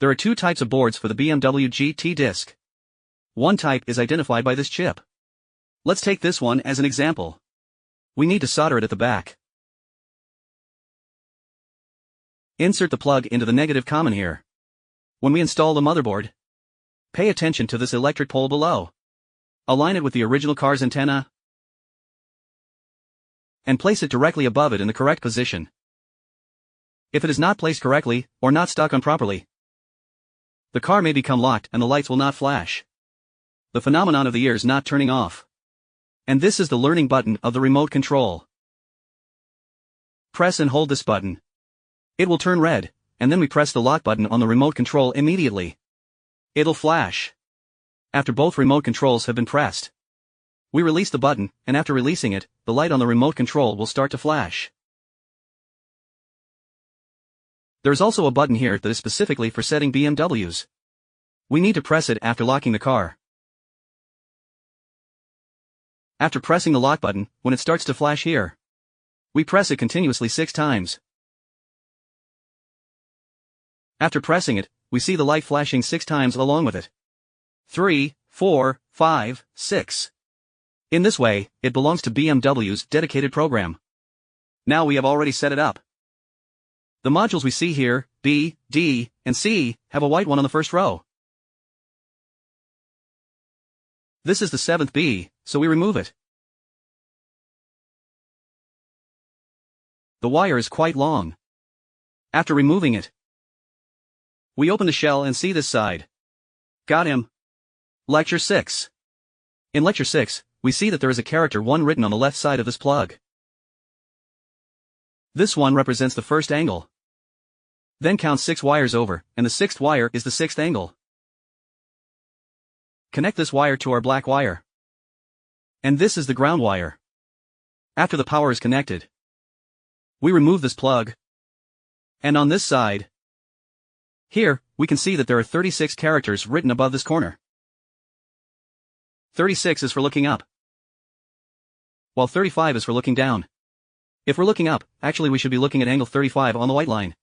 There are two types of boards for the BMW GT disc. One type is identified by this chip. Let's take this one as an example. We need to solder it at the back. Insert the plug into the negative common here. When we install the motherboard, pay attention to this electric pole below. Align it with the original car's antenna and place it directly above it in the correct position. If it is not placed correctly, or not stuck on properly, the car may become locked and the lights will not flash. The phenomenon of the ears not turning off. And this is the learning button of the remote control. Press and hold this button. It will turn red, and then we press the lock button on the remote control immediately. It'll flash. After both remote controls have been pressed, we release the button, and after releasing it, the light on the remote control will start to flash. There's also a button here that is specifically for setting BMWs. We need to press it after locking the car. After pressing the lock button, when it starts to flash here, we press it continuously 6 times. After pressing it, we see the light flashing 6 times along with it. 3, 4, 5, 6. In this way, it belongs to BMW's dedicated program. Now we have already set it up. The modules we see here, B, D, and C, have a white one on the first row. This is the 7th B, so we remove it. The wire is quite long. After removing it, we open the shell and see this side. Got him. Lecture 6. In Lecture 6, we see that there is a character 1 written on the left side of this plug. This one represents the first angle. Then count 6 wires over, and the 6th wire is the 6th angle. Connect this wire to our black wire. And this is the ground wire. After the power is connected, we remove this plug. And on this side, here, we can see that there are 36 characters written above this corner. 36 is for looking up, while 35 is for looking down. If we're looking up, actually we should be looking at angle 35 on the white line,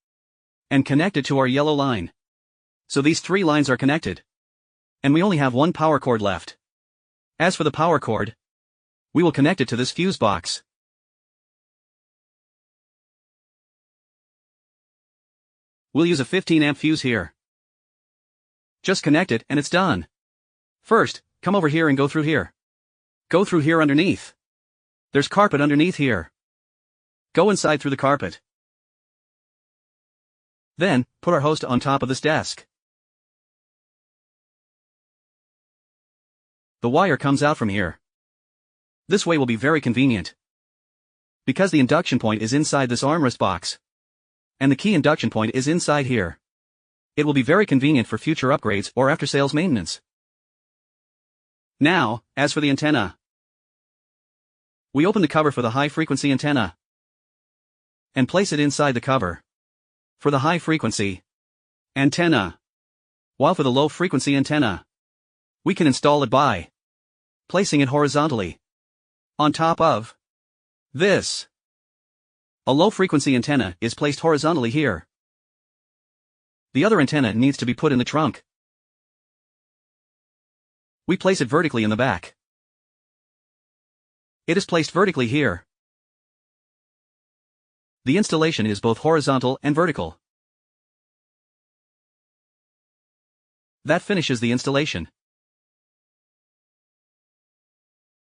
and connected to our yellow line. So these 3 lines are connected. And we only have one power cord left. As for the power cord, we will connect it to this fuse box. We'll use a 15 amp fuse here. Just connect it and it's done. First, come over here and go through here. Go through here underneath. There's carpet underneath here. Go inside through the carpet. Then, put our host on top of this desk. The wire comes out from here. This way will be very convenient, because the induction point is inside this armrest box, and the key induction point is inside here. It will be very convenient for future upgrades or after-sales maintenance. Now, as for the antenna, we open the cover for the high-frequency antenna and place it inside the cover for the high-frequency antenna, while for the low-frequency antenna, we can install it by placing it horizontally on top of this. A low-frequency antenna is placed horizontally here. The other antenna needs to be put in the trunk. We place it vertically in the back. It is placed vertically here. The installation is both horizontal and vertical. That finishes the installation.